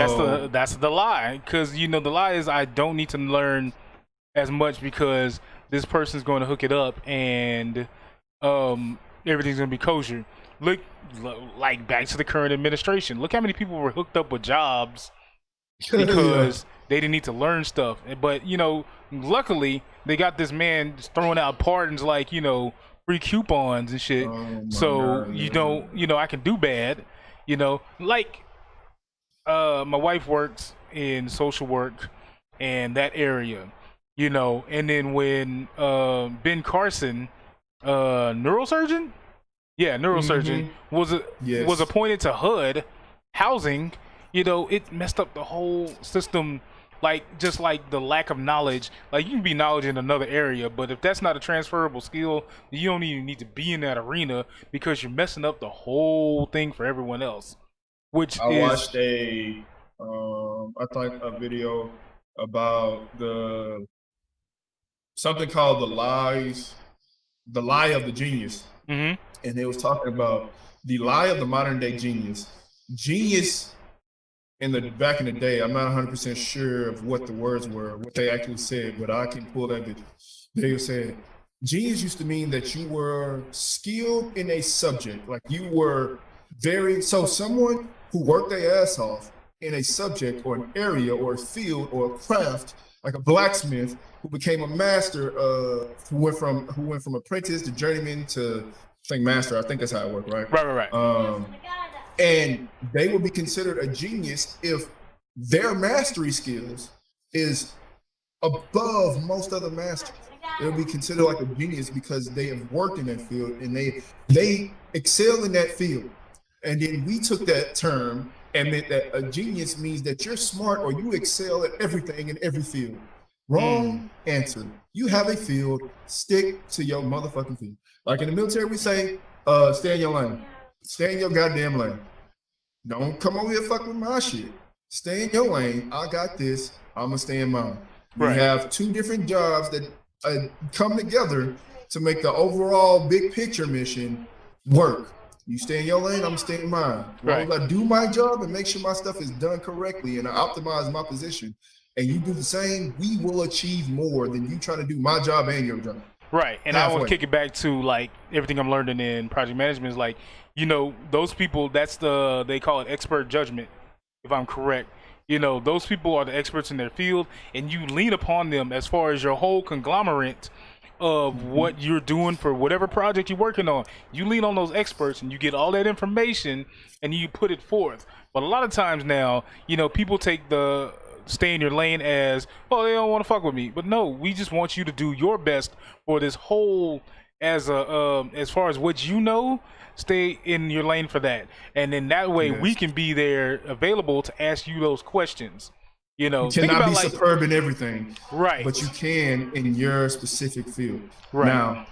So That's the lie, because the lie is I don't need to learn as much because this person's going to hook it up and everything's going to be kosher. Look, like back to the current administration. Look how many people were hooked up with jobs because they didn't need to learn stuff. But luckily they got this man throwing out pardons like free coupons and shit. So God, you don't, I can do bad. Like my wife works in social work and that area. And then when Ben Carson, neurosurgeon, neurosurgeon was appointed to HUD housing, it messed up the whole system. Like just like the lack of knowledge, like you can be knowledge in another area, but if that's not a transferable skill, you don't even need to be in that arena because you're messing up the whole thing for everyone else. I watched I thought a video about something called the lie of the genius. And they was talking about the lie of the modern day genius. Genius back in the day, I'm not 100% sure of what the words were, what they actually said, but I can pull that video. They said, genius used to mean that you were skilled in a subject, like you were someone who worked their ass off in a subject or an area or a field or a craft, like a blacksmith who became a master, who went from apprentice to journeyman to master. I think that's how it worked, right? Right. And they would be considered a genius if their mastery skills is above most other masters. They would be considered like a genius because they have worked in that field and they excel in that field. And then we took that term and meant that a genius means that you're smart or you excel at everything in every field. Wrong answer. You have a field, stick to your motherfucking field. Like in the military, we say, stay in your lane. Stay in your goddamn lane. Don't come over here fuck with my shit. Stay in your lane. I got this. I'm gonna stay in mine. We have two different jobs that come together to make the overall big picture mission work. You stay in your lane, I'm gonna stay in mine. As long as I do my job and make sure my stuff is done correctly and I optimize my position, and you do the same, we will achieve more than you trying to do my job and your job. Right, and I want to kick it back to like everything I'm learning in project management is like, those people, they call it expert judgment, if I'm correct. Those people are the experts in their field, and you lean upon them as far as your whole conglomerate of what you're doing for whatever project you're working on. You lean on those experts and you get all that information and you put it forth. But a lot of times now, people take the stay in your lane as, well, they don't want to fuck with me. But no, we just want you to do your best for this whole, as far as what stay in your lane for that. And then that way we can be there available to ask you those questions. You cannot be superb in everything, right? But you can in your specific field, right? Now,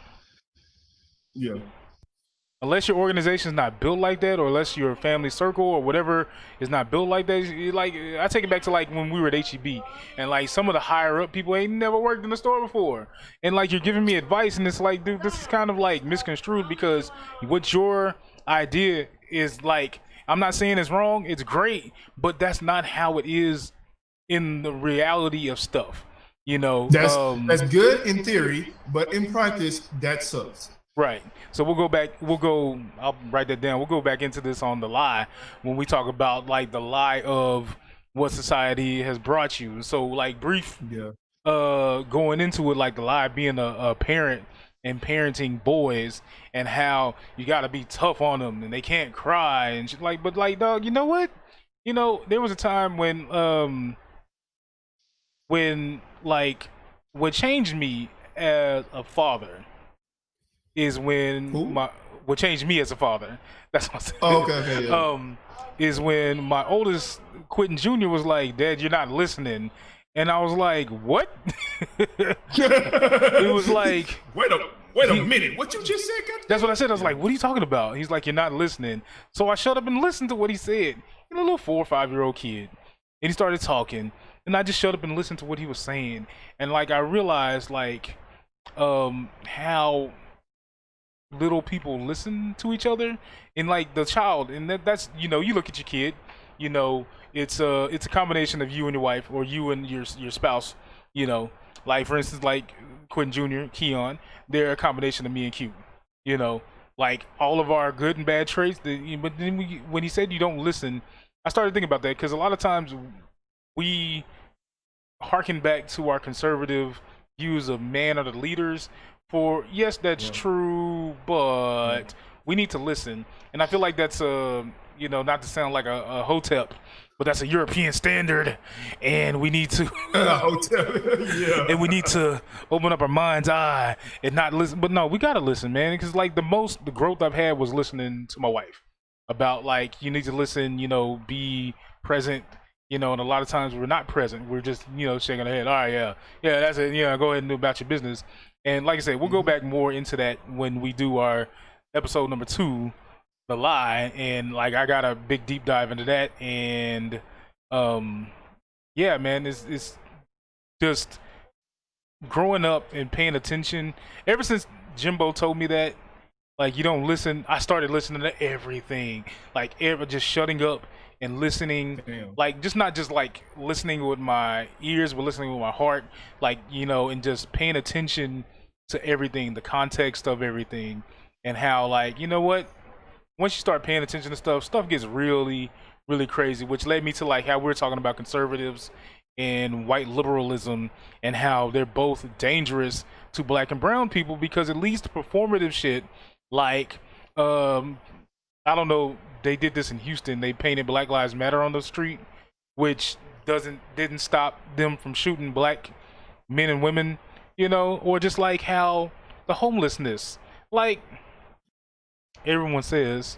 unless your organization is not built like that, or unless your family circle or whatever is not built like that, like I take it back to like when we were at HEB, and like some of the higher up people ain't never worked in the store before, and like you're giving me advice, and it's like, dude, this is kind of like misconstrued because what your idea is like. I'm not saying it's wrong; it's great, but that's not how it is in the reality of stuff. That's good in theory, but in practice that sucks. Right. So I'll write that down. We'll go back into this on the lie when we talk about like the lie of what society has brought you. So like going into it, like the lie being a parent and parenting boys and how you got to be tough on them and they can't cry and shit. But like, dog, you know what? There was a time when what changed me as a father is when what changed me as a father. That's what I'm saying. Oh, okay, is when my oldest Quentin Jr. was like, "Dad, you're not listening," and I was like, "What?" It was like, wait a minute, what you just said? That's what I said. I was like, "What are you talking about?" He's like, "You're not listening." So I shut up and listened to what he said. A little 4 or 5 year old kid, and he started talking. And I just shut up and listened to what he was saying. And like I realized like how little people listen to each other. And like the child, and that's you look at your kid you know, it's a combination of you and your wife, or you and your spouse. You know, like for instance, like Quentin Jr., Keon, they're a combination of me and Q. You know, like all of our good and bad traits. But then when he said you don't listen, I started thinking about that because a lot of times we harken back to our conservative views of man are the leaders. For yes, that's true, but we need to listen. And I feel like that's you know, not to sound like a hotep, but that's a European standard, and we need to and we need to open up our mind's eye and not listen. But no, we gotta listen, man, because like the growth I've had was listening to my wife about like you need to listen, you know, be present, you know, and a lot of times we're not present. We're just, you know, shaking our head. All right, yeah, that's it. Yeah, go ahead and do about your business. And like I said, we'll go back more into that when we do our episode number 2, The Lie, and like I got a big deep dive into that. And yeah, man, it's just growing up and paying attention. Ever since Jimbo told me that, like, you don't listen, I started listening to everything, like just shutting up and listening. Damn. Like just not just like listening with my ears, but listening with my heart, like, you know, and just paying attention to everything, the context of everything, and how, like, you know what, once you start paying attention to stuff gets really crazy, which led me to like how we're talking about conservatives and white liberalism and how they're both dangerous to black and brown people, because at least performative shit like I don't know, they did this in Houston, they painted Black Lives Matter on the street, which didn't stop them from shooting black men and women, you know. Or just like how the homelessness, like everyone says,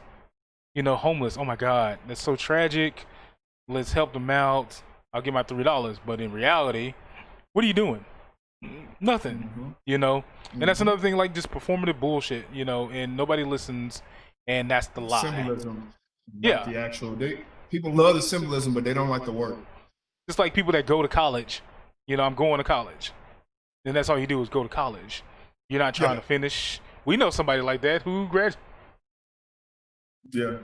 you know, homeless, oh my god, that's so tragic, let's help them out, I'll give my $3. But in reality, what are you doing? Nothing. You know. And that's another thing, like just performative bullshit, you know, and nobody listens, and that's the lie. Symbolism, not the actual. People love the symbolism, but they don't like the work. Just like people that go to college, you know, I'm going to college, and that's all you do is go to college. You're not trying to finish. We know somebody like that who graduated. Yeah.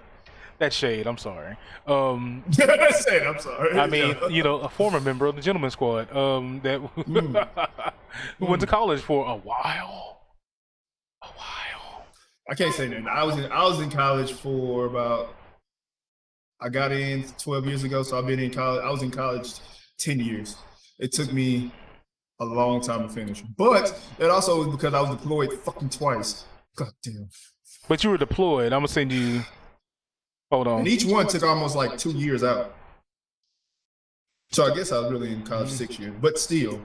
That's shade. I'm sorry. That's shade. I'm sorry. I mean, you know, a former member of the Gentleman Squad that who went to college for a while. I can't say that. I was in college for about. I got in 12 years ago, so I've been in college. I was in college 10 years. It took me a long time to finish, but that also was because I was deployed fucking twice. God damn. But you were deployed. I'm gonna send you. Hold on. And each one took almost like 2 years out. So I guess I was really in college 6 years, but still.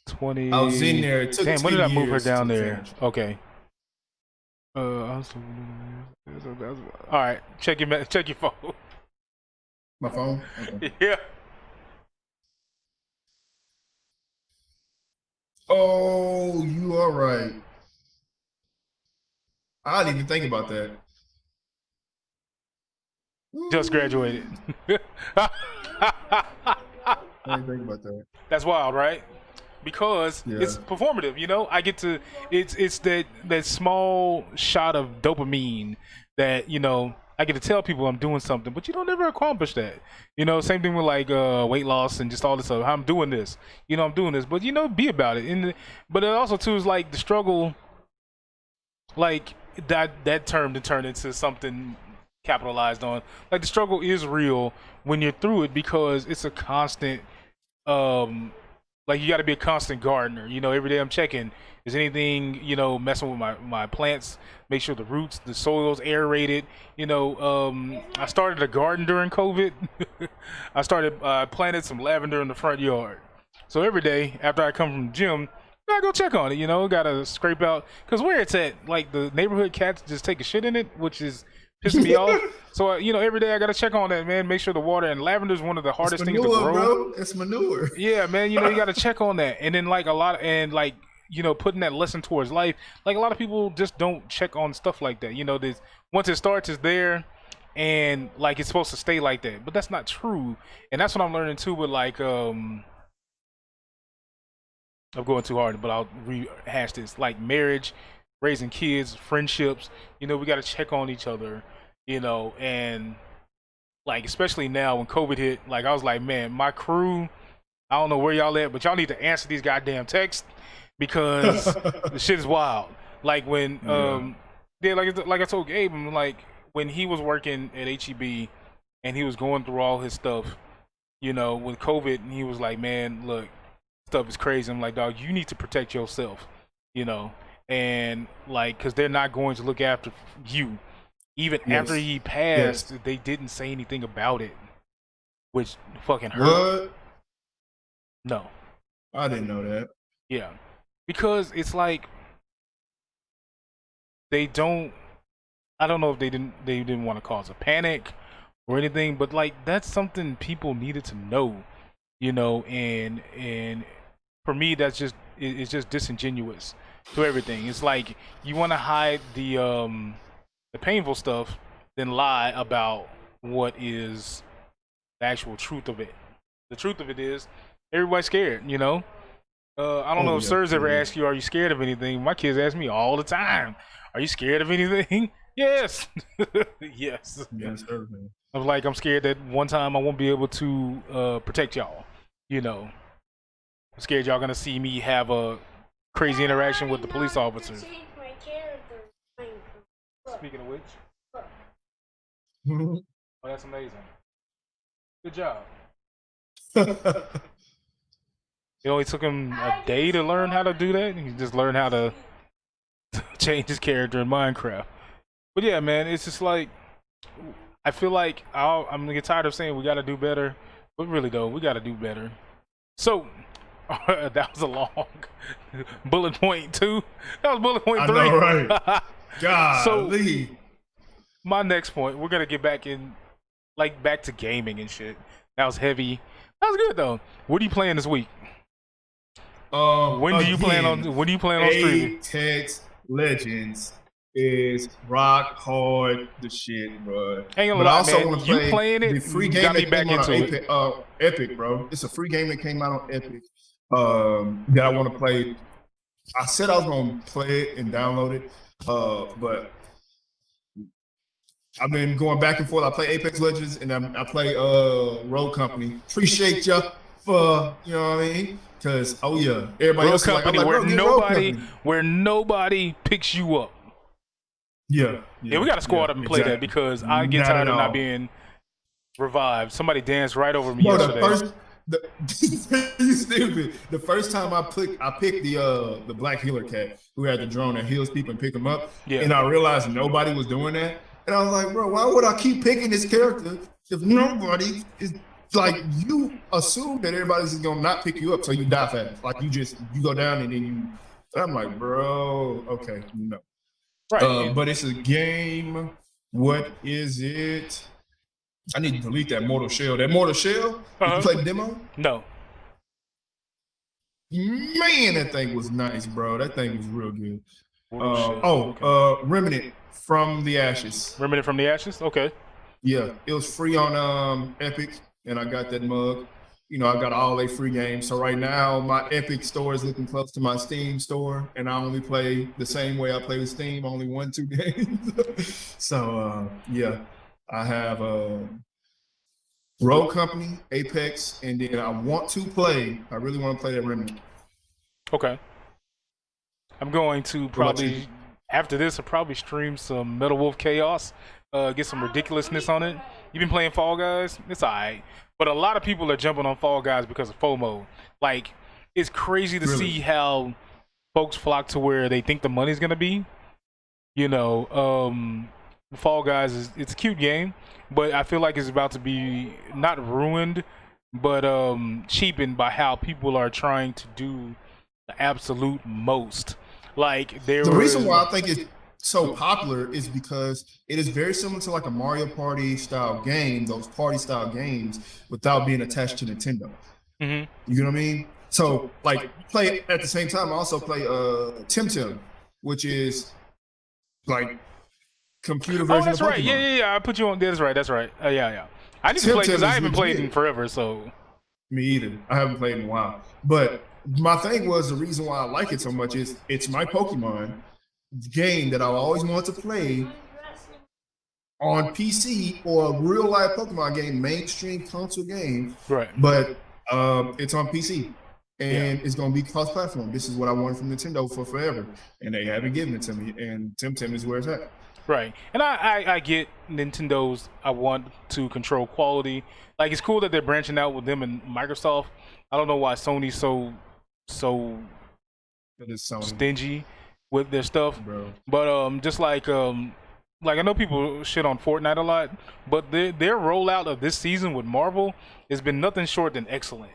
20. I was in there. It took Damn, when did I move her down there? Finish. Okay. All right. Check your phone. My phone? Okay. Yeah. Oh, you are right. I didn't even think about that. Just graduated. I didn't think about that. That's wild, right? Because it's performative, you know. I get to it's that small shot of dopamine that, you know, I get to tell people I'm doing something, but you don't ever accomplish that. You know, same thing with like weight loss and just all this stuff. I'm doing this, you know, I'm doing this, but you know, be about it. But it also too is like the struggle, like that term to turn into something capitalized on. Like the struggle is real when you're through it, because it's a constant like you got to be a constant gardener, you know. Every day I'm checking, is anything, you know, messing with my plants, make sure the roots, the soil's aerated, you know. I started a garden during COVID. I planted some lavender in the front yard, so every day after I come from the gym, I go check on it, you know. Gotta scrape out, because where it's at, like the neighborhood cats just take a shit in it, which is pissing me off. So you know, every day I gotta check on that, man. Make sure the water, and lavender is one of the hardest things to grow. Bro. It's manure. Yeah, man. You know, you gotta check on that, and then like you know, putting that lesson towards life. Like a lot of people just don't check on stuff like that. You know, once it starts, it's there, and like it's supposed to stay like that. But that's not true, and that's what I'm learning too. With like I'm going too hard, but I'll rehash this. Like marriage, raising kids, friendships, you know, we got to check on each other, you know. And like especially now when COVID hit, like I was like, man, my crew, I don't know where y'all at, but y'all need to answer these goddamn texts because the shit is wild. Like when yeah, like I told Gabe, I'm like when he was working at HEB and he was going through all his stuff, you know, with COVID, and he was like, man, look, stuff is crazy. I'm like, dog, you need to protect yourself, you know, and like, cause they're not going to look after you. Even after he passed, they didn't say anything about it, which fucking hurt. What? No, I didn't know that. yeah, because it's like they don't. I don't know if they didn't want to cause a panic or anything, but like that's something people needed to know, you know, and for me that's just it's just disingenuous to everything. It's like you want to hide the painful stuff, then lie about what is the actual truth of it. The truth of it is everybody's scared, you know. I don't know if Sirs ever asked you, are you scared of anything? My kids ask me all the time, are you scared of anything? Yes. Yes. Yes, sir, man. I'm like, I'm scared that one time I won't be able to protect y'all. You know, I'm scared y'all gonna see me have a crazy interaction with the police officers. Speaking of which, oh, that's amazing. Good job. It only took him a day to learn how to do that. He just learned how to change his character in Minecraft. But yeah, man, it's just like I feel like I'm gonna get tired of saying we gotta do better, but really though, we gotta do better. So that was a long bullet point 2. That was bullet point 3. I know, right? God. So my next point, we're gonna get back to gaming and shit. That was heavy. That was good though. What are you playing this week? When do you plan on streaming? Apex Legends is rock hard the shit, bro. Hang on, but I also want to play you playing it? the free game that came out on Epic, bro. It's a free game that came out on Epic that I want to play. I said I was gonna play it and download it, but I've been going back and forth. I play Apex Legends and I play Road Company. Appreciate you for, you know what I mean? Because everybody else Company, is like, where nobody picks you up. Yeah, we got to squad up and play that because I get tired of not being revived. Somebody danced right over me yesterday. You stupid. The first time I picked the black healer cat who had the drone that heals people and pick them up, and I realized nobody was doing that, and I was like, bro, why would I keep picking this character if nobody is? Like, you assume that everybody's just gonna not pick you up, so you die fast. Like you go down and then you. And I'm like, bro, okay, no. Right. But it's a game. What is it? I need to delete that Mortal Shell. That Mortal Shell? Did you play the demo? No. Man, that thing was nice, bro. That thing was real good. Remnant from the Ashes. Remnant from the Ashes? Okay. Yeah, it was free on Epic, and I got that mug. You know, I got all their free games. So right now, my Epic store is looking close to my Steam store, and I only play the same way I play with Steam, only 1-2 games. So, I have Road Company, Apex, and then I really want to play that Remnant. Okay. I'm going to probably, after this, I'll probably stream some Metal Wolf Chaos, get some ridiculousness on it. You been playing Fall Guys? It's all right. But a lot of people are jumping on Fall Guys because of FOMO. Like, it's crazy to see how folks flock to where they think the money's going to be. You know, Fall Guys, it's a cute game, but I feel like it's about to be not ruined, but cheapened by how people are trying to do the absolute most. Like, the reason why I think it's so popular is because it is very similar to like a Mario Party style game, those party style games, without being attached to Nintendo. Mm-hmm. You know what I mean? So like play at the same time. I also play Tim, which is like computer version. Oh, that's of right. Yeah. I put you on. That's right. Yeah. I need to play because I haven't played in forever. So me either. I haven't played in a while. But my thing was the reason why I like it so much is it's my Pokemon game that I always wanted to play, on PC or a real life Pokemon game, mainstream console game, Right. but it's on PC and it's going to be cross-platform. This is what I wanted from Nintendo for forever, and they haven't given it to me. And Tim is where it's at. Right, and I get Nintendo's. I want to control quality. Like, it's cool that they're branching out with them and Microsoft. I don't know why Sony's so That is Sony, stingy with their stuff, bro. But just like I know people shit on Fortnite a lot, but their rollout of this season with Marvel has been nothing short than excellent.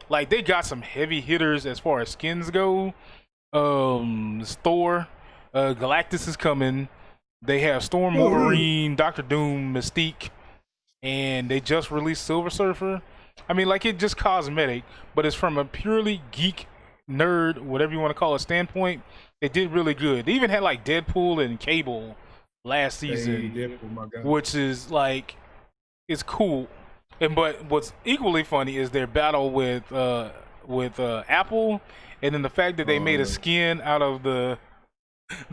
Like, they got some heavy hitters as far as skins go. Thor, Galactus is coming. They have Storm, Wolverine, Doctor Doom, Mystique, and they just released Silver Surfer. I mean, like, it's just cosmetic, but it's from a purely geek, nerd, whatever you want to call it, standpoint. They did really good. They even had like Deadpool and Cable last season, Deadpool, my God. which is like, it's cool. And but what's equally funny is their battle with Apple, and then the fact that they made a skin out of the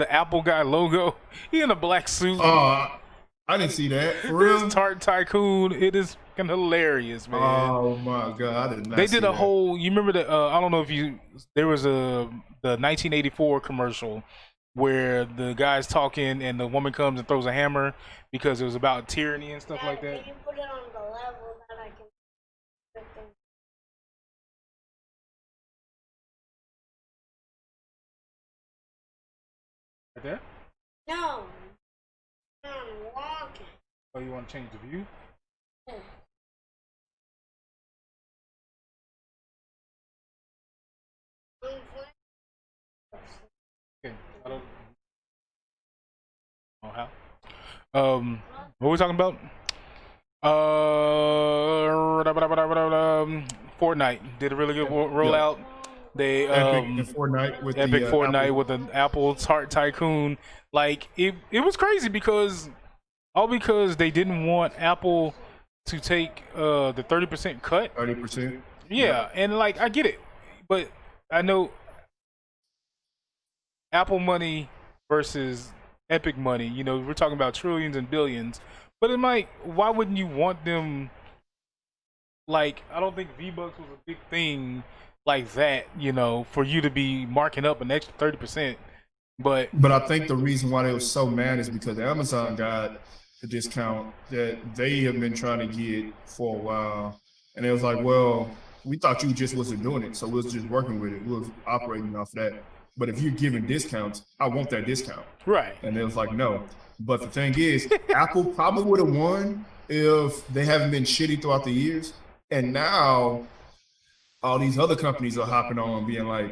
Apple guy logo. He in a black suit. I didn't see that. For real? Tart Tycoon. It is fucking hilarious, man. Oh my God, I did not. They did a whole. You remember the? I don't know if you. There was the 1984 commercial where the guy's talking and the woman comes and throws a hammer because it was about tyranny and stuff like that. Can you put it on the level that I can put them? Like that? No. I'm walking. Oh, you want to change the view? Yeah. Okay. I don't know how. What are we talking about? Fortnite did a really good rollout. They Epic Fortnite with Epic the, Fortnite Apple. with an Apple Tart Tycoon. Like, it was crazy because they didn't want Apple to take the 30% cut. 30%. Yeah, and like, I get it, but I know Apple money versus Epic money. You know, we're talking about trillions and billions, but it might. Why wouldn't you want them? Like, I don't think V-Bucks was a big thing like that. You know, for you to be marking up an extra 30%. But I think the reason why they were so mad is because Amazon got the discount that they have been trying to get for a while, and it was like, well, we thought you just wasn't doing it, so we was just working with it. We was operating off that. But if you're giving discounts, I want that discount. right. And it was like, no. But the thing is, Apple probably would have won if they haven't been shitty throughout the years. And now all these other companies are hopping on being like,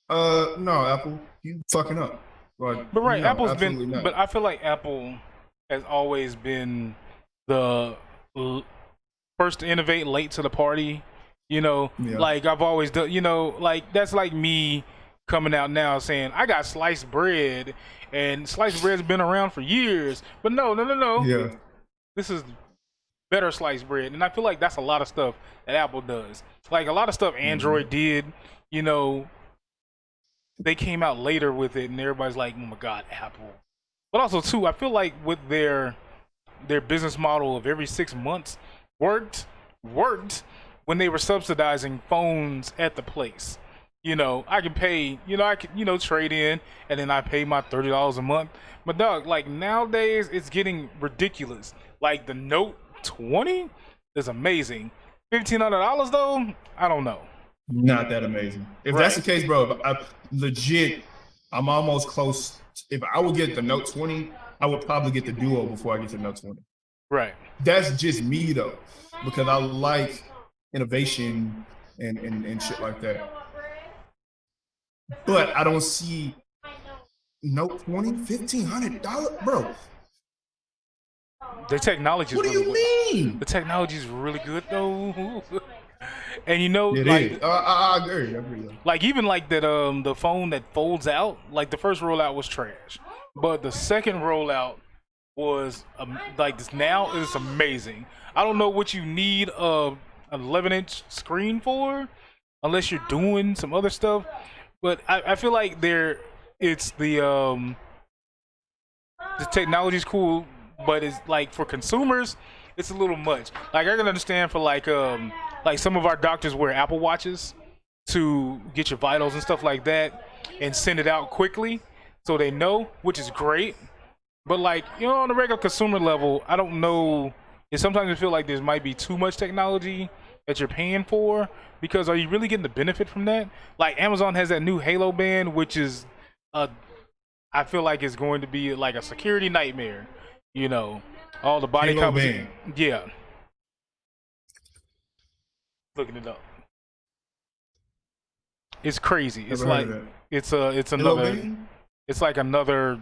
no, Apple, you fucking up. Like, But right, no, Apple's absolutely been. not. But I feel like Apple has always been the first to innovate, late to the party. You know, Yeah. like, I've always done. You know, like, that's like me coming out now saying I got sliced bread, and sliced bread's been around for years. But no. Yeah. This is better sliced bread, and I feel like that's a lot of stuff that Apple does. Like, a lot of stuff Android did. You know, they came out later with it, and everybody's like, "Oh my God, Apple!" But also, too, I feel like with their business model of every 6 months worked when they were subsidizing phones at the place. You know, I can pay, I can, trade in, and then I pay my $30 a month. But dog, like, nowadays, it's getting ridiculous. Like, the Note 20 is amazing. $1,500 though, I don't know. Not that amazing. If that's the case, bro, I'm almost close. If I would get the Note 20, I would probably get the Duo before I get the Note 20. Right. That's just me though, because I like innovation and shit like that. But I don't see Note 20, $1,500, bro. The technology is What do really you good. mean? The technology is really good though. And It like, is. I agree. like, even like that the phone that folds out, like, the first rollout was trash, but the second rollout was like, this now is amazing. I don't know what you need a 11-inch screen for, unless you're doing some other stuff. But I feel like it's the technology's cool. but it's like for consumers, it's a little much. Like I can understand for like some of our doctors wear Apple Watches to get your vitals and stuff like that, and send it out quickly so they know, which is great. But like, you know, on a regular consumer level, I don't know. And sometimes I feel like there might be too much technology that you're paying for, because are you really getting the benefit from that? Like Amazon has that new Halo band, which is I feel like it's going to be like a security nightmare. You know, all the body composition. Yeah. Looking it up. It's crazy. It's like it's another it's like another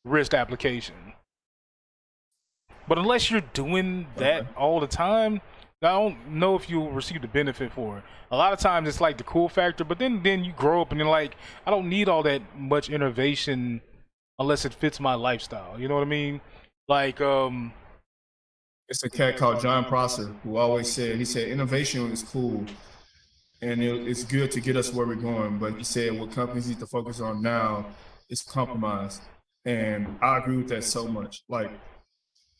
wrist application. But unless you're doing that all the time, I don't know if you'll receive the benefit for it. A lot of times it's like the cool factor, but then you grow up and you're like, I don't need all that much innovation unless it fits my lifestyle. You know what I mean? Like it's a cat called John Prosser who always said, he said innovation is cool and it's good to get us where we're going, but he said what companies need to focus on now is compromise. And I agree with that so much. Like,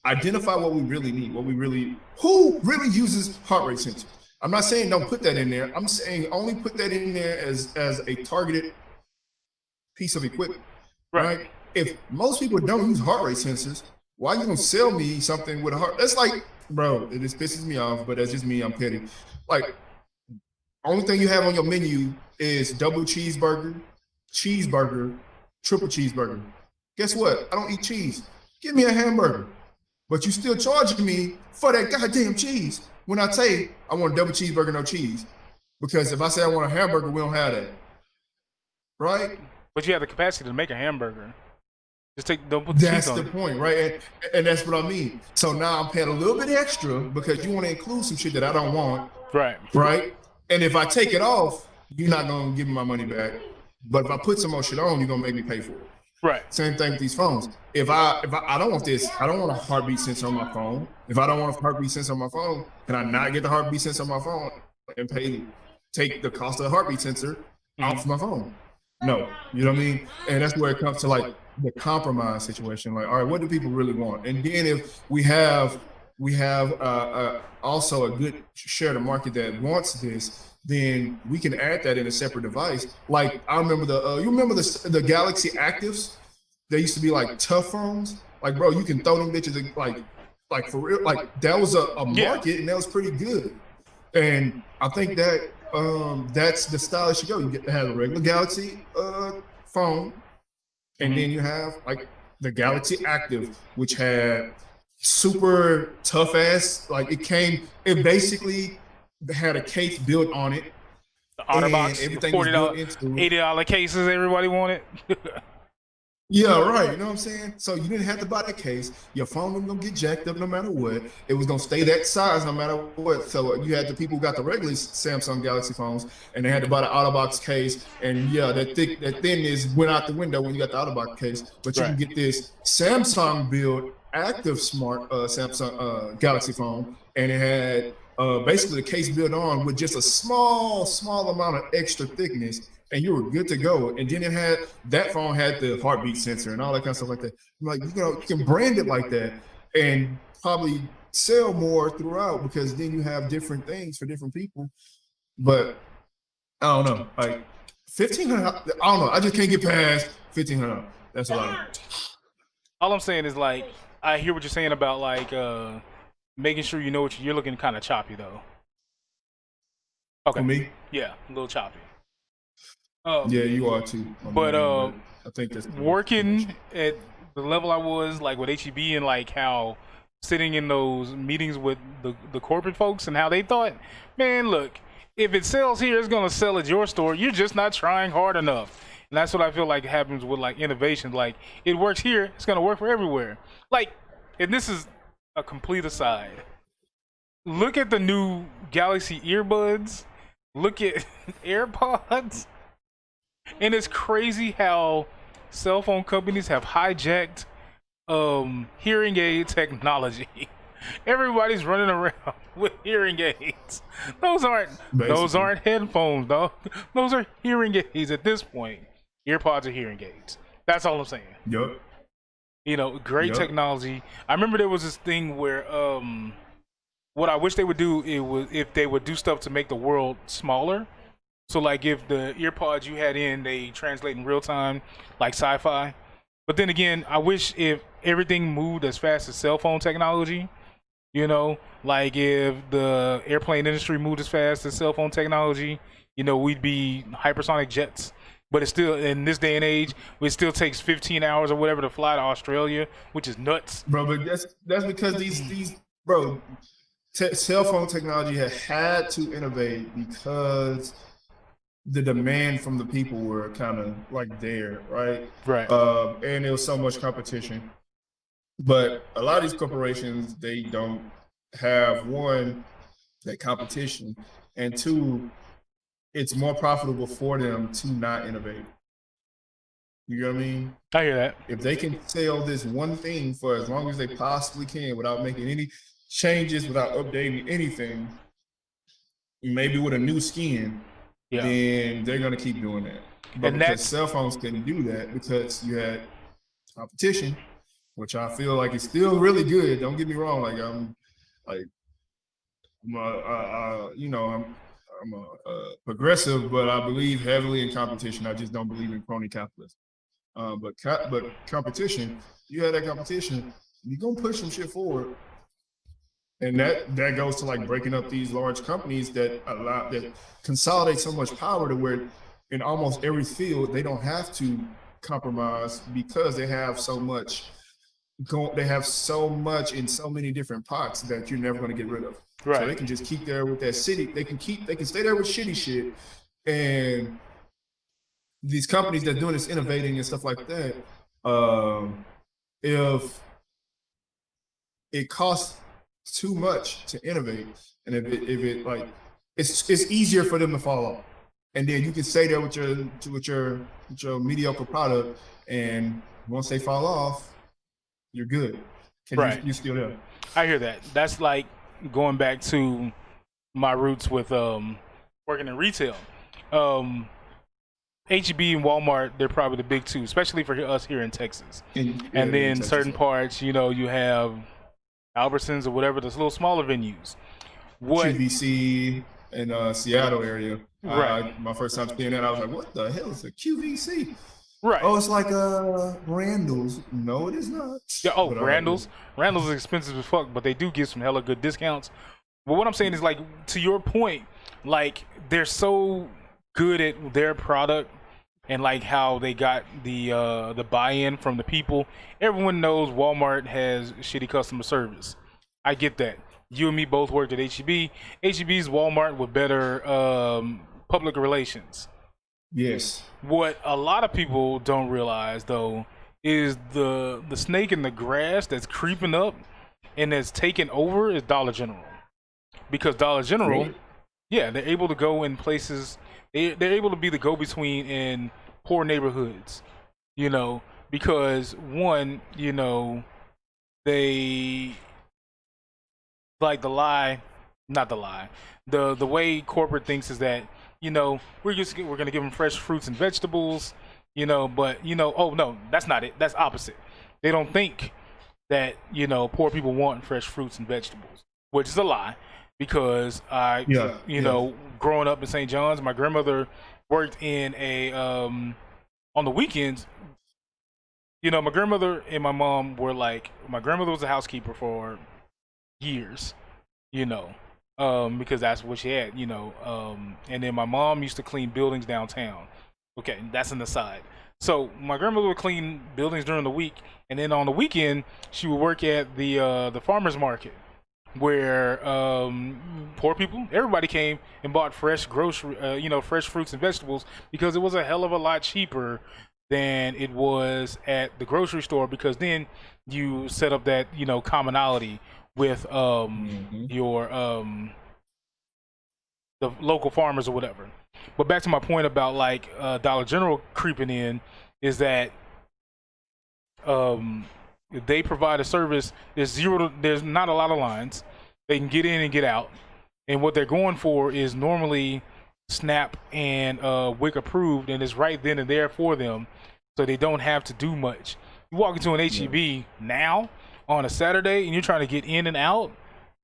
identify what we really need, who really uses heart rate sensors. I'm not saying don't put that in there. I'm saying only put that in there as a targeted piece of equipment, right? If most people don't use heart rate sensors, why are you gonna sell me something with a heart? That's like, bro, it just pisses me off, but that's just me, I'm petty. Like, only thing you have on your menu is double cheeseburger, triple cheeseburger. Guess what? I don't eat cheese. Give me a hamburger. But you still charging me for that goddamn cheese when I say I want a double cheeseburger, no cheese. Because if I say I want a hamburger, we don't have that. Right? But you have the capacity to make a hamburger. Just don't put the cheese on it. That's the point, right? And that's what I mean. So now I'm paying a little bit extra because you want to include some shit that I don't want. Right. Right? And if I take it off, you're not going to give me my money back. But if I put some more shit on, you're going to make me pay for it. Right. Same thing with these phones. If I don't want this, I don't want a heartbeat sensor on my phone. If I don't want a heartbeat sensor on my phone, can I not get the heartbeat sensor on my phone and take the cost of the heartbeat sensor off my phone? No. You know what I mean? And that's where it comes to like the compromise situation. Like, all right, what do people really want? And then if we have also a good share of the market that wants this, then we can add that in a separate device. Like I remember you remember the Galaxy Actives? They used to be like tough phones. Like, bro, you can throw them bitches like for real. Like that was a market and that was pretty good. And I think that that's the style it should go. You get to have a regular Galaxy phone, and then you have like the Galaxy Active, which had super tough ass. Like it basically had a case built on it. The OtterBox, everything $40, $80 cases everybody wanted. Yeah, right. You know what I'm saying? So you didn't have to buy that case. Your phone was gonna get jacked up no matter what. It was gonna stay that size no matter what. So you had the people who got the regular Samsung Galaxy phones, and they had to buy the OtterBox case. And yeah, that thinness went out the window when you got the OtterBox case. But you can get this Samsung built active smart Samsung Galaxy phone, and it had basically the case built on with just a small amount of extra thickness, and you were good to go. And then that phone had the heartbeat sensor and all that kind of stuff like that. I'm like, you can brand it like that and probably sell more throughout, because then you have different things for different people. But I don't know, like $1,500. I don't know. I just can't get past $1,500. That's a lot. All I'm saying is, like, I hear what you're saying about like making sure you know what you're looking kind of choppy though. Okay. For me? Yeah, a little choppy. Yeah, you are too. But I think that's working at the level I was, like with HEB, and like how sitting in those meetings with the corporate folks and how they thought, man, look, if it sells here, it's gonna sell at your store. You're just not trying hard enough. And that's what I feel like happens with like innovations. Like, it works here, it's gonna work for everywhere. Like, and this is a complete aside. Look at the new Galaxy earbuds. Look at AirPods. And it's crazy how cell phone companies have hijacked hearing aid technology. Everybody's running around with hearing aids. Those aren't headphones, dog. Those are hearing aids at this point. AirPods are hearing aids. That's all I'm saying. Yup. You know, great Yep. technology. I remember there was this thing where what I wish they would do if they would do stuff to make the world smaller. So like if the earpods you had in they translate in real time, like sci-fi. But then again, I wish if everything moved as fast as cell phone technology. You know, like if the airplane industry moved as fast as cell phone technology, you know, we'd be hypersonic jets. But it's still in this day and age, it still takes 15 hours or whatever to fly to Australia, which is nuts. Bro, but that's because these bro, cell phone technology had to innovate because the demand from the people were kind of like there, right? Right. And there was so much competition. But a lot of these corporations, they don't have, one, that competition, and two, it's more profitable for them to not innovate. You know what I mean? I hear that. If they can sell this one thing for as long as they possibly can without making any changes, without updating anything, maybe with a new skin, then they're going to keep doing that. But And because cell phones couldn't do that because you had competition, which I feel like is still really good. Don't get me wrong. Like I'm a progressive, but I believe heavily in competition. I just don't believe in crony capitalism. But competition, you have that competition, you're gonna push some shit forward, and that goes to like breaking up these large companies that consolidate so much power to where in almost every field they don't have to compromise because they have so much. They have so much in so many different pots that you're never going to get rid of. Right. So they can just keep there with that city. They can stay there with shitty shit. And these companies that doing this innovating and stuff like that, if it costs too much to innovate, and if it like it's easier for them to fall off. And then you can stay there with your mediocre product, and once they fall off, you're good. Right. You're still there. I hear that. That's like going back to my roots with working in retail. H-E-B and Walmart, they're probably the big two, especially for us here in Texas. And then certain parts, you know, you have Albertsons or whatever, those little smaller venues. QVC in Seattle area. Right. My first time seeing that, I was like, what the hell is a QVC? Right. Oh, it's like Randall's. No, it is not. Yeah, Randall's. Randall's is expensive as fuck, but they do give some hella good discounts. But what I'm saying is, like, to your point, like, they're so good at their product and like how they got the buy-in from the people. Everyone knows Walmart has shitty customer service. I get that. You and me both worked at H-E-B. H-E-B's Walmart with better public relations. Yes. What a lot of people don't realize though is the snake in the grass that's creeping up and that's taking over is Dollar General. Because Dollar General, Really? yeah, they're able to go in places. They're able to be the go-between in poor neighborhoods, you know, because one, you know, they like the way corporate thinks is that, you know, we're gonna give them fresh fruits and vegetables, you know, but you know, oh no, that's not it. That's opposite. They don't think that, you know, poor people want fresh fruits and vegetables, which is a lie. Because you know, growing up in St. John's, my grandmother worked in a on the weekends. You know, my grandmother and my mom were like, my grandmother was a housekeeper for years, you know, because that's what she had, you know, and then my mom used to clean buildings downtown. Okay, that's an aside. So my grandmother would clean buildings during the week, and then on the weekend she would work at the farmers market, where poor people, everybody came and bought fresh grocery, you know, fresh fruits and vegetables because it was a hell of a lot cheaper than it was at the grocery store, because then you set up that, you know, commonality with your the local farmers or whatever. But back to my point about like Dollar General creeping in is that they provide a service. There's not a lot of lines. They can get in and get out, and what they're going for is normally SNAP and WIC approved, and it's right then and there for them, so they don't have to do much. You walk into an HEB now on a Saturday and you're trying to get in and out.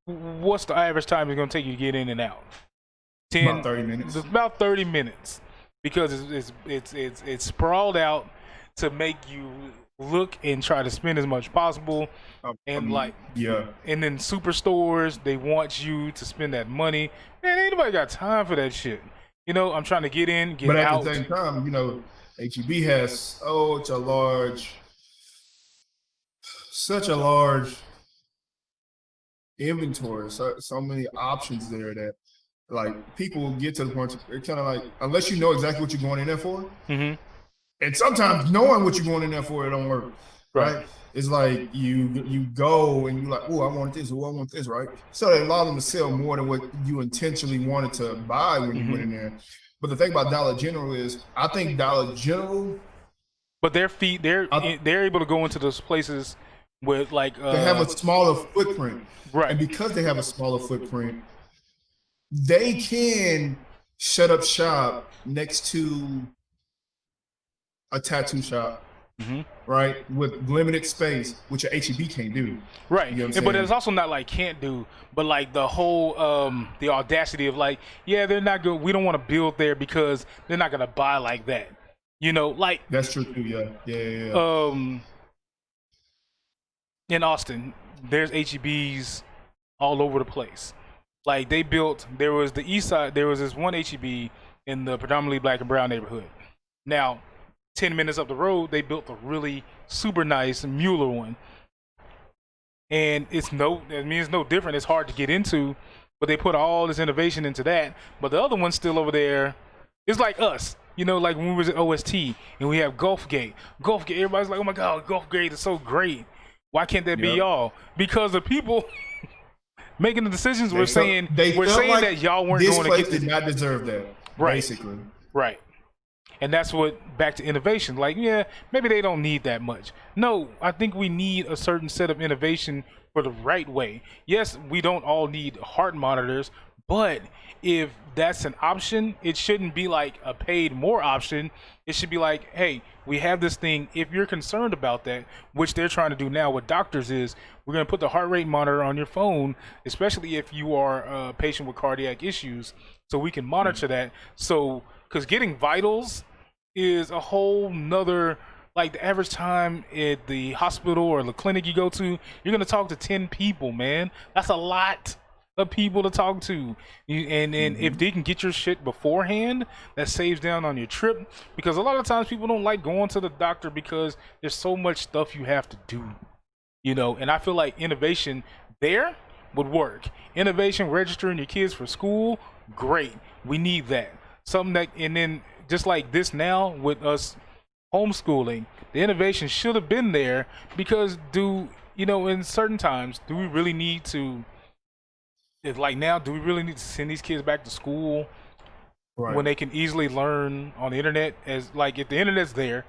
What's the average time it's going to take you to get in and out? About 30 minutes. It's about 30 minutes because it's sprawled out to make you look and try to spend as much possible. And and then superstores, they want you to spend that money. Man, ain't nobody got time for that shit. You know, I'm trying to get in, get out. But at the same time, you know, HEB has such a large inventory, so many options there that like people get to the point they're kind of like, unless you know exactly what you're going in there for, and sometimes knowing what you're going in there for, it don't work, right? It's like you go and you're like, oh, I want this, oh, I want this, right? So they allow them to sell more than what you intentionally wanted to buy when you went in there. But the thing about Dollar General is, I think Dollar General, but they're able to go into those places with like they have a smaller footprint, right? And because they have a smaller footprint, they can shut up shop next to a tattoo shop, right? With limited space, which a HEB can't do. Right. You know what I'm But saying? it's also not like can't do, but like the whole, the audacity of like, yeah, they're not good. We don't want to build there because they're not going to buy like that. You know, like. That's true too, yeah. In Austin, there's HEBs all over the place. Like they built, there was the east side, there was this one HEB in the predominantly black and brown neighborhood. Now, 10 minutes up the road, they built a really super nice Mueller one. And it's no different. It's hard to get into, but they put all this innovation into that. But the other one's still over there. It's like us, you know, like when we was at OST and we have Gulfgate. Gulfgate, everybody's like, oh my God, Gulfgate is so great. Why can't that be y'all? Because the people making the decisions were saying that y'all weren't going to get this place did not deserve that, basically. Right. And that's what, back to innovation. Like, yeah, maybe they don't need that much. No, I think we need a certain set of innovation for the right way. Yes, we don't all need heart monitors, but if that's an option, it shouldn't be like a paid more option. It should be like, hey, we have this thing. If you're concerned about that, which they're trying to do now with doctors, is we're going to put the heart rate monitor on your phone, especially if you are a patient with cardiac issues, so we can monitor that. So, because getting vitals is a whole nother, like the average time at the hospital or the clinic you go to, you're going to talk to 10 people, man. That's a lot of people to talk to. And if they can get your shit beforehand, that saves down on your trip, because a lot of times people don't like going to the doctor because there's so much stuff you have to do, you know. And I feel like innovation there would work. Innovation, registering your kids for school, great. We need that. Something that, and then just like this now with us homeschooling, the innovation should have been there, because in certain times, do we really need to, like now, do we really need to send these kids back to school when they can easily learn on the internet? As like, if the internet's there,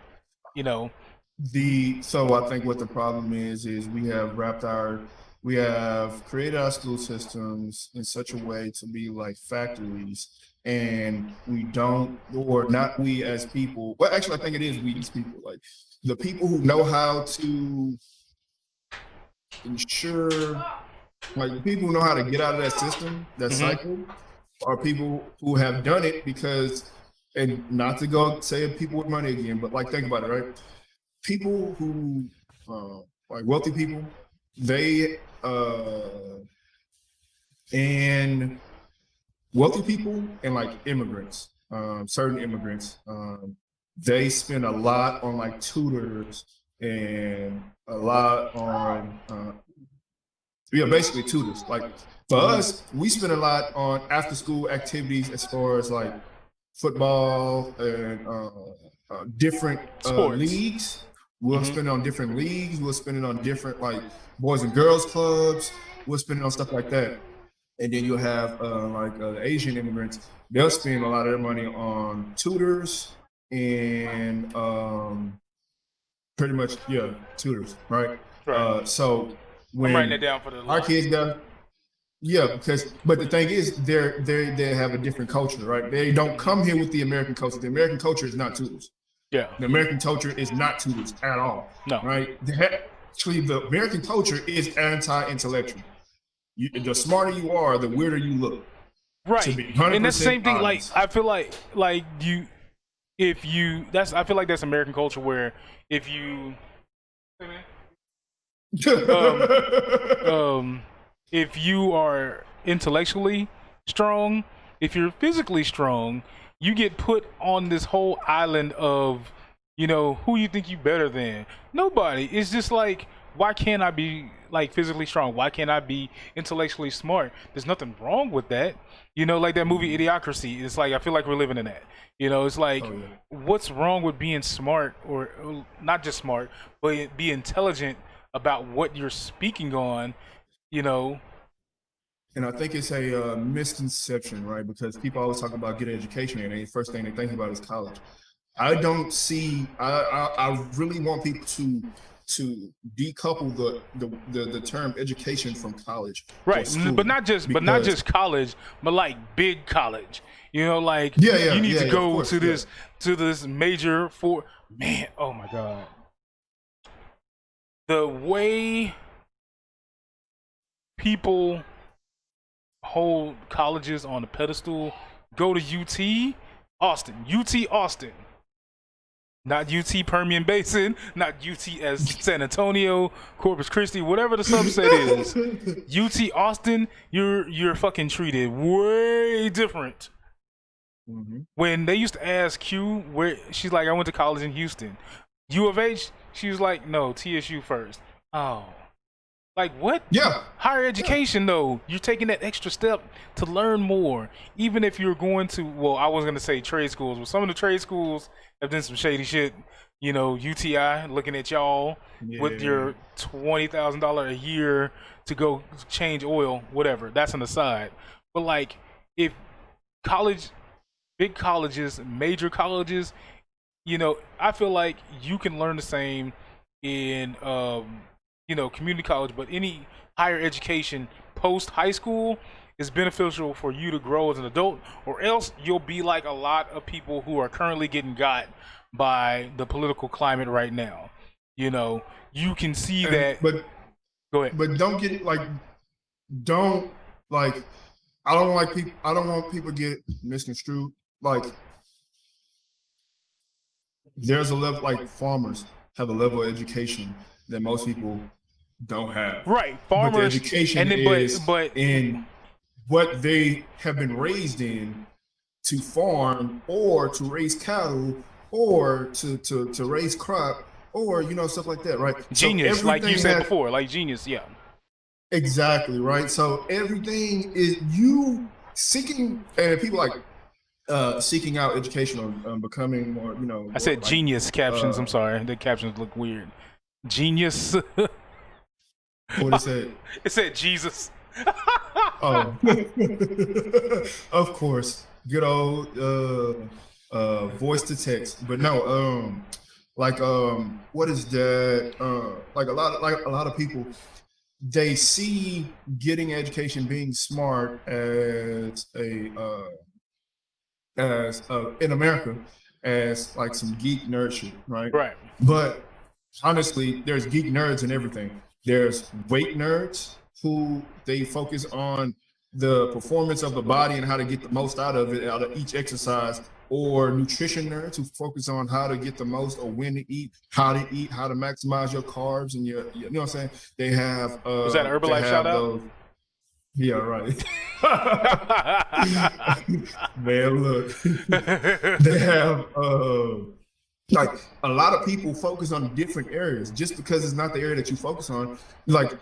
you know. So I think what the problem is we have created our school systems in such a way to be like factories, and we don't, or not we as people. Well, actually, I think it is we as people, like the people who know how to ensure, like the people who know how to get out of that system, that cycle, are people who have done it because, and not to go say people with money again, but like think about it, right? People who, like wealthy people, they, and wealthy people and like immigrants, certain immigrants, they spend a lot on like tutors and a lot on, basically tutors. Like for us, we spend a lot on after school activities as far as like football and different leagues. We'll spend it on different leagues. We'll spend it on different like boys and girls clubs. We'll spend it on stuff like that. And then you'll have the Asian immigrants. They'll spend a lot of their money on tutors and pretty much tutors, right? So when I'm writing it down for the our kids got, but the thing is, they have a different culture, right? They don't come here with the American culture. The American culture is not tutors. Yeah. The American culture is not to this at all. No. Right? Actually, the American culture is anti-intellectual. The smarter you are, the weirder you look. Right. And that's the same thing. Honest. Like I feel like I feel like that's American culture where if you if you are intellectually strong, if you're physically strong, you get put on this whole island of, you know, who you think you better than. Nobody. It's just like, why can't I be like physically strong? Why can't I be intellectually smart? There's nothing wrong with that. You know, like that movie Idiocracy. It's like, I feel like we're living in that. You know, it's like, what's wrong with being smart, or not just smart, but be intelligent about what you're speaking on, you know? And I think it's a misconception, right? Because people always talk about getting education, and the first thing they think about is college. I don't see. I really want people to decouple the term education from college, right? But not just college, but like big college. You know, like you need to go to this major for man. Oh my god, the way people hold colleges on a pedestal. Go to UT Austin, not UT Permian Basin, not UT as San Antonio, Corpus Christi, whatever the subset is. UT Austin, you're fucking treated way different. Mm-hmm. When they used to ask Q, where she's like, I went to college in Houston. U of H, she was like, no, TSU first. Oh. Like what? Yeah. Higher education though, you're taking that extra step to learn more. Even if you're going to, well, I was gonna say trade schools, but some of the trade schools have done some shady shit. You know, UTI looking at y'all with your $20,000 a year to go change oil, whatever. That's an aside. But like, if big colleges, major colleges, you know, I feel like you can learn the same in you know, community college, but any higher education post high school is beneficial for you to grow as an adult, or else you'll be like a lot of people who are currently getting got by the political climate right now. You know, you can see that. But go ahead. But don't get like, I don't want people to get misconstrued. Like, there's a level, like farmers have a level of education that most people don't have. Right, farmers. But the education but in what they have been raised in, to farm or to raise cattle or to raise crop or, you know, stuff like that, right? Genius, so like you said before, like genius, yeah. Exactly, right? So everything is you seeking, and people like seeking out education on becoming more, you know. I said like, genius captions. I'm sorry, the captions look weird. Genius. What is it? It said Jesus. Oh, of course, good old voice to text. But no, what is that? Like a lot of people, they see getting education, being smart as in America as like some geek nerd shit, right? Right. But honestly, there's geek nerds in everything. There's weight nerds who they focus on the performance of the body and how to get the most out of it, out of each exercise, or nutrition nerds who focus on how to get the most, or when to eat, how to maximize your carbs and your, you know what I'm saying? They have was that an Herbalife shout out? Yeah, right. Man, look. They have like a lot of people focus on different areas. Just because it's not the area that you focus on, like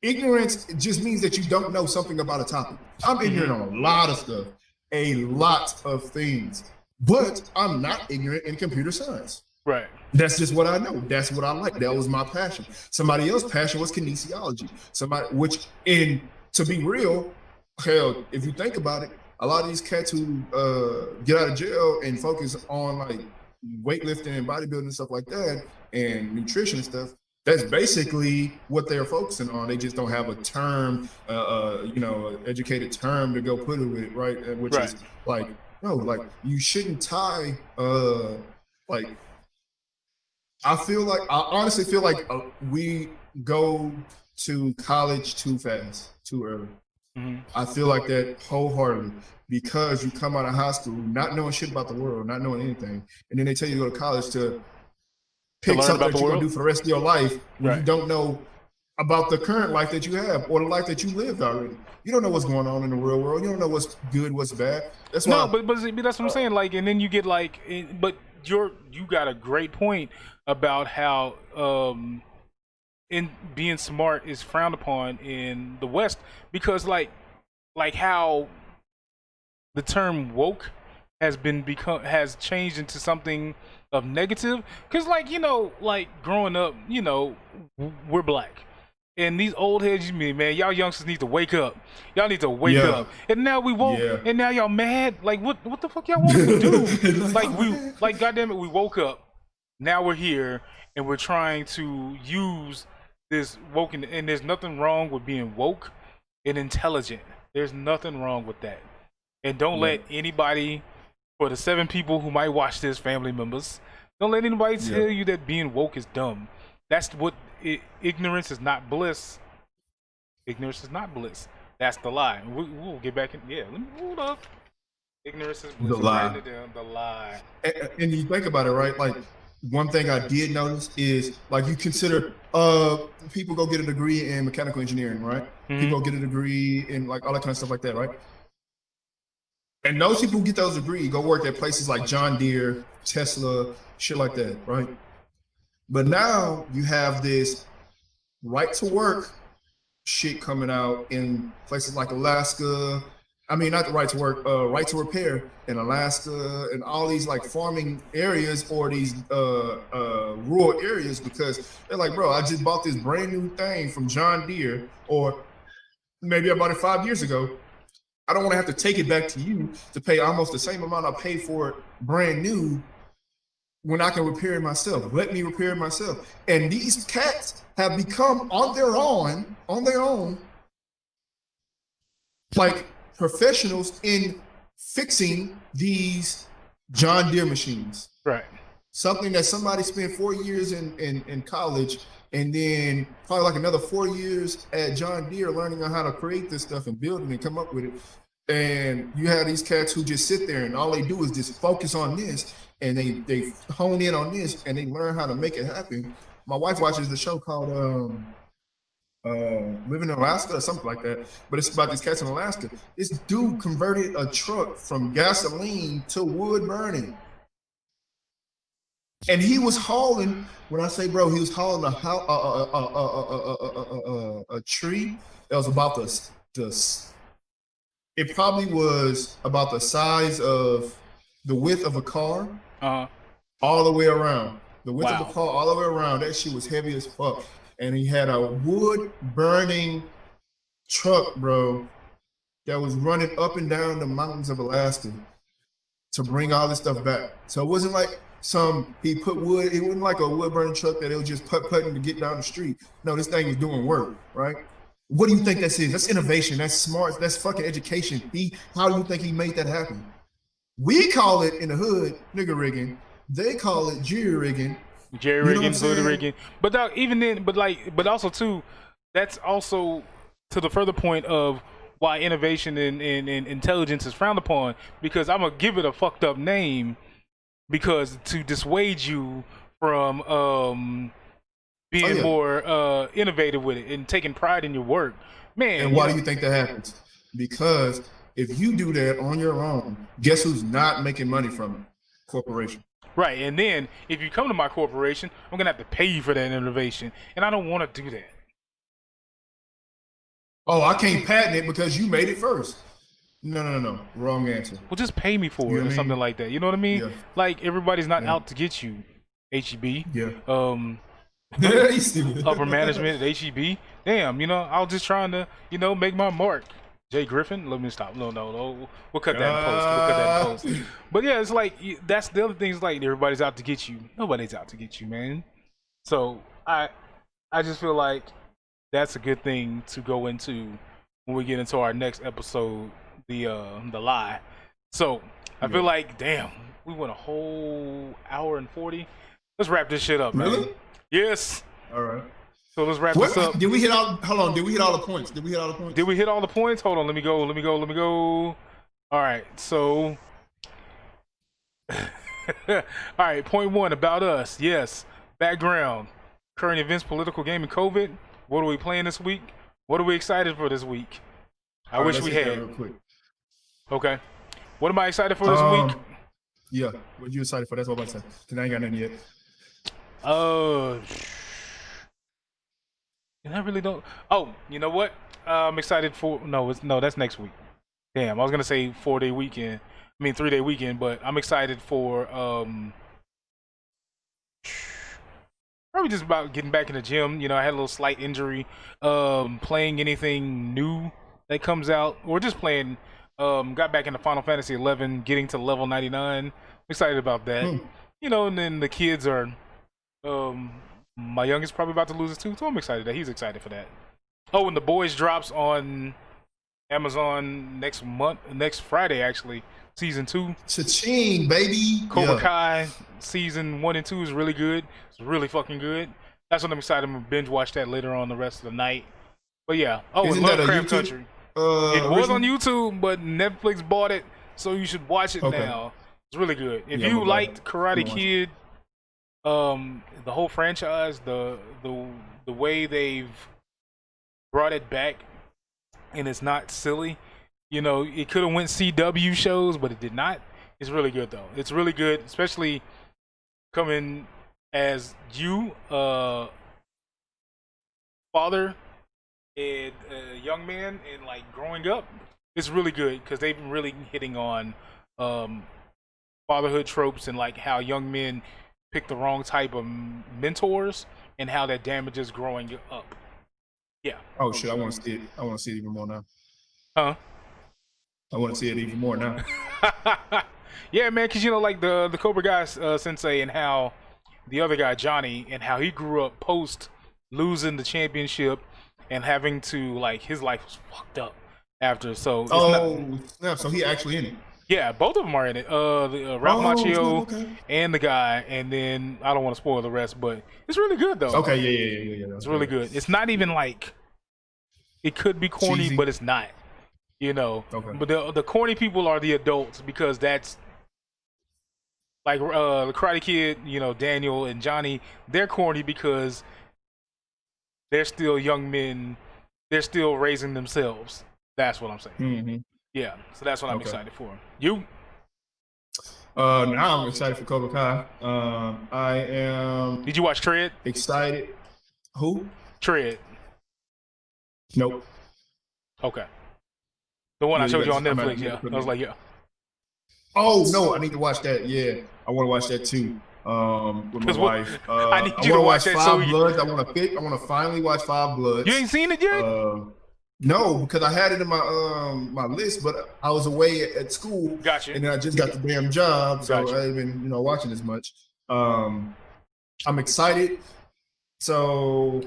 ignorance just means that you don't know something about a topic. I'm ignorant on a lot of stuff, a lot of things, but I'm not ignorant in computer science. Right. That's just what I know. That's what I like. That was my passion. Somebody else's passion was kinesiology. To be real, hell, if you think about it, a lot of these cats who get out of jail and focus on like weightlifting and bodybuilding and stuff like that, and nutrition and stuff, that's basically what they're focusing on. They just don't have a term, educated term to go put it with, right? Which is like, no, like you shouldn't tie Like, I honestly feel like we go to college too fast, too early. Mm-hmm. I feel like that wholeheartedly because you come out of high school not knowing shit about the world, not knowing anything, and then they tell you to go to college to pick learn something about that the you're gonna world? do for the rest of your life when Right. you don't know about the current life that you have or the life that you lived already. You don't know what's going on in the real world. You don't know what's good, what's bad. That's why. No, but that's what I'm saying. Like, and then you get like, but you got a great point about how in being smart is frowned upon in the West because like how the term woke has changed into something of negative because like like growing up we're black and these old heads you mean man y'all youngsters need to wake up, y'all need to wake Yeah. up, and now we woke Yeah. and now y'all mad like what the fuck y'all want us to do? Like, like goddamn it, we woke up, now we're here and we're trying to use this woke, and there's nothing wrong with being woke and intelligent. There's nothing wrong with that. And don't let anybody, for the 7 people who might watch this, family members, don't let anybody tell you that being woke is dumb. That's what ignorance is not bliss. Ignorance is not bliss. That's the lie. We'll get back in. Yeah, let me hold up. Ignorance is bliss. The lie. Writing it down, the lie. And you think about it, right? Like one thing I did notice is like you consider people go get a degree in mechanical engineering, right? Mhm. People go get a degree in like all that kind of stuff like that, right? And those people who get those degrees go work at places like John Deere, Tesla, shit like that, right? But now you have this right to work shit coming out in places like Alaska. I mean, not the right to work, right to repair in Alaska and all these like farming areas or these rural areas because they're like, bro, I just bought this brand new thing from John Deere, or maybe I bought it 5 years ago. I don't want to have to take it back to you to pay almost the same amount I paid for it brand new when I can repair it myself. Let me repair it myself. And these cats have become on their own, like professionals in fixing these John Deere machines. Right. Something that somebody spent 4 years in college and then probably like another 4 years at John Deere learning on how to create this stuff and build it and come up with it. And you have these cats who just sit there and all they do is just focus on this and they hone in on this and they learn how to make it happen. My wife watches the show called Living in Alaska or something like that, but it's about these cats in Alaska. This dude converted a truck from gasoline to wood burning. And he was hauling, when I say bro, he was hauling a tree that was about it probably was about the size of the width of a car, all the way around. The width of the car all the way around. That shit was heavy as fuck. And he had a wood burning truck, bro, that was running up and down the mountains of Alaska to bring all this stuff back. So it wasn't like he put wood, it wasn't like a wood burning truck that it was just putting to get down the street. No, this thing was doing work, right? What do you think that is? That's innovation, that's smart, that's fucking education. How do you think he made that happen? We call it in the hood, nigga rigging. They call it jury rigging. Jerry rigging, booty rigging. But that, even then, but also too, that's also to the further point of why innovation and intelligence is frowned upon, because I'm gonna give it a fucked up name because to dissuade you from being more innovative with it and taking pride in your work, man. And why do you think that happens? Because if you do that on your own, guess who's not making money from it? Corporation. Right, and then if you come to my corporation, I'm gonna have to pay you for that innovation, and I don't want to do that. Oh, I can't patent it because you made it first. No. Wrong answer. Well, just pay me for it or something like that. You know what I mean? Yeah. Like everybody's not out to get you, HEB. Yeah. Upper management at HEB. Damn, I was just trying to, make my mark. Jay Griffin, let me stop. No. We'll cut that in post. But yeah, it's like that's the other thing. Is like everybody's out to get you. Nobody's out to get you, man. So I just feel like that's a good thing to go into when we get into our next episode, the lie. So I feel like, damn, We went a whole hour and 40. Let's wrap this shit up, man. Really? Yes. All right. So let's wrap this up. Did we hit all? Hold on. Did we hit all the points? Did we hit all the points? Did we hit all the points? Hold on. Let me go. All right. So, all right. Point 1 about us. Yes. Background. Current events, political, gaming, COVID. What are we playing this week? What are we excited for this week? I wish we had. Real quick. Okay. What am I excited for this week? Yeah. What you excited for? That's what I'm about to say. Cause I ain't got nothing yet. I really don't. Oh, you know what? I'm excited for. No, that's next week. Damn, I was gonna say 4-day weekend. I mean 3-day weekend, but I'm excited for probably just about getting back in the gym. You know, I had a little slight injury. Playing anything new that comes out, or just playing. Got back into Final Fantasy 11, getting to level 99. I'm excited about that. You know, and then the kids are. My youngest probably about to lose his tooth, so I'm excited that he's excited for that. Oh, and The Boys drops on Amazon next Friday, actually. Season 2. Cha-ching, baby. Cobra Kai season 1 and 2 is really good. It's really fucking good. That's what I'm excited. I'm gonna binge watch that later on the rest of the night. But yeah. Oh, and Lovecraft Country. It was on YouTube, but Netflix bought it, so you should watch it now. It's really good. If you liked Karate Kid, the whole franchise, the way they've brought it back, and it's not silly. You know, it could have went CW shows, but it did not. It's really good though. It's really good, especially coming as you, father and a young man, and like growing up. It's really good because they've been really hitting on fatherhood tropes and like how young men pick the wrong type of mentors and how that damages growing up. Yeah. Oh shit! I want to see it. I want to see it even more now. Huh? I want to see it even more now. Yeah, man, because you know, like the Cobra Guy sensei, and how the other guy Johnny, and how he grew up post losing the championship and having to, like, his life was fucked up after. So yeah, so he actually in it. Yeah, both of them are in it. Ralph Macchio and the guy, and then I don't want to spoil the rest, but it's really good though. Okay, yeah. It's really good. It's not even like, it could be corny, cheesy, but it's not. You know. Okay. But the corny people are the adults, because that's like the Karate Kid. You know, Daniel and Johnny. They're corny because they're still young men. They're still raising themselves. That's what I'm saying. Mm-hmm. Yeah, so that's what I'm excited for. You? Now I'm excited for Cobra Kai. I am. Did you watch Tread? Excited. Who? Tread. Nope. Okay. The one I showed you on Netflix. Yeah, I was like, yeah. Oh no, I need to watch that. Yeah, I want to watch that too. With my wife. I need you to watch that. Five Bloods. I want to finally watch Five Bloods. You ain't seen it yet? No, because I had it in my my list, but I was away at school. Gotcha. And then I just got the damn job, so I ain't been watching as much. I'm excited. So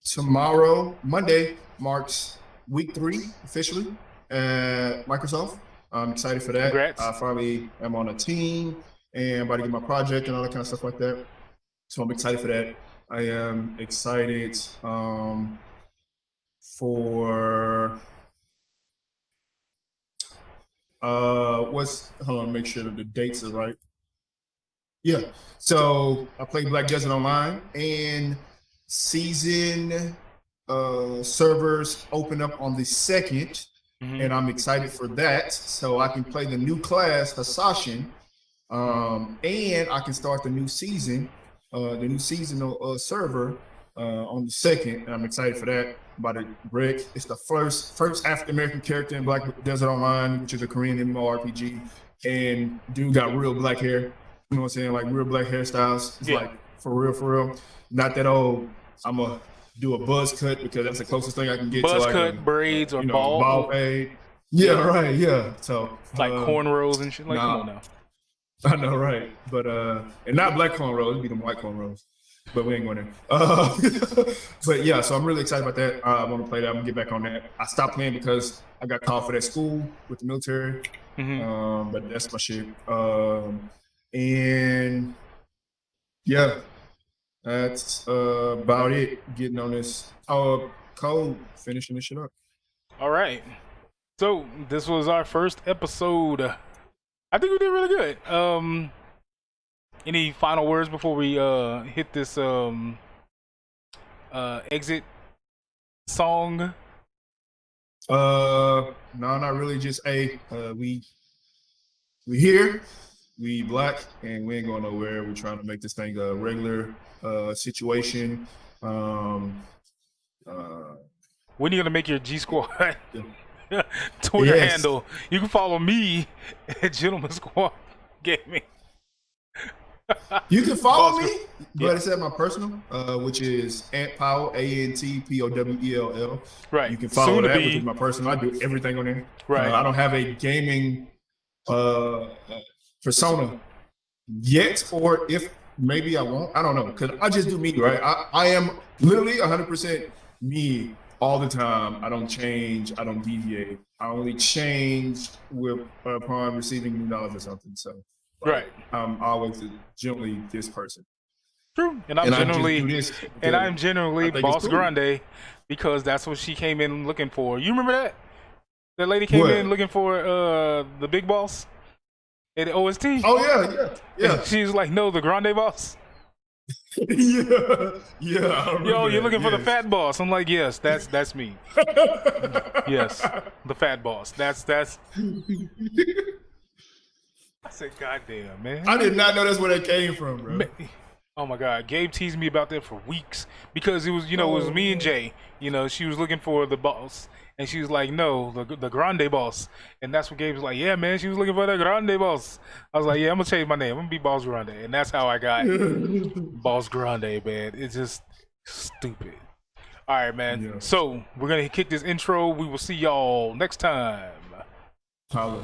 tomorrow, Monday, marks week 3 officially at Microsoft. I'm excited for that. Congrats. I finally am on a team and about to get my project and all that kind of stuff like that. So I'm excited for that. I am excited. For hold on, make sure that the dates are right. Yeah, so I played Black Desert Online, and season servers open up on the 2nd, and I'm excited for that, so I can play the new class Hasashin, and I can start the new season, the new seasonal server on the 2nd, and I'm excited for that. By the Brick. It's the first African American character in Black Desert Online, which is a Korean MMORPG. And dude got real black hair. You know what I'm saying? Like real black hairstyles. It's like for real. Not that old. I'm gonna do a buzz cut because that's the closest thing I can get buzz to cut, braids, or bald fade. Yeah, right. Yeah. So like cornrows and shit. Like, come on now. I know, right? But and not black cornrows. It'd be them white cornrows. but we ain't going there. But yeah, so I'm really excited about that. I want to play that. I'm gonna get back on that. I stopped playing because I got called for that school with the military. But that's my shit. And yeah, that's about it. Getting on this code, finishing this shit up. All right. So this was our first episode. I think we did really good. Any final words before we hit this exit song? No, not really. Just we here, we black, and we ain't going nowhere. We're trying to make this thing a regular situation. When are you gonna make your G Squad Twitter handle? You can follow me at Gentleman Squad Gaming. You can follow me, but it's at my personal, which is AntPowell, ANTPOWELL. Right. You can follow that, which is my personal. I do everything on there. Right. I don't have a gaming persona yet, or if maybe I won't. I don't know, because I just do me, right? I am literally 100% me all the time. I don't change. I don't deviate. I only change upon receiving new knowledge or something. So. Right. I'm always generally this person. True. And I'm generally Boss Grande, because that's what she came in looking for. You remember that? That lady came in looking for the big boss at the OST. Oh yeah. And she's like, no, the Grande boss. yeah. Yo, you're looking for the fat boss. I'm like, yes, that's me. Yes, the fat boss. That's. I said, goddamn, man. I did not know that's where that came from, bro. Man. Oh my God, Gabe teased me about that for weeks, because it was, it was me and Jay. She was looking for the boss, and she was like, no, the Grande boss. And that's what Gabe was like, yeah, man, she was looking for the Grande boss. I was like, yeah, I'm gonna change my name. I'm gonna be Boss Grande. And that's how I got Boss Grande, man. It's just stupid. All right, man. Yeah. So we're gonna kick this intro. We will see y'all next time. Holla.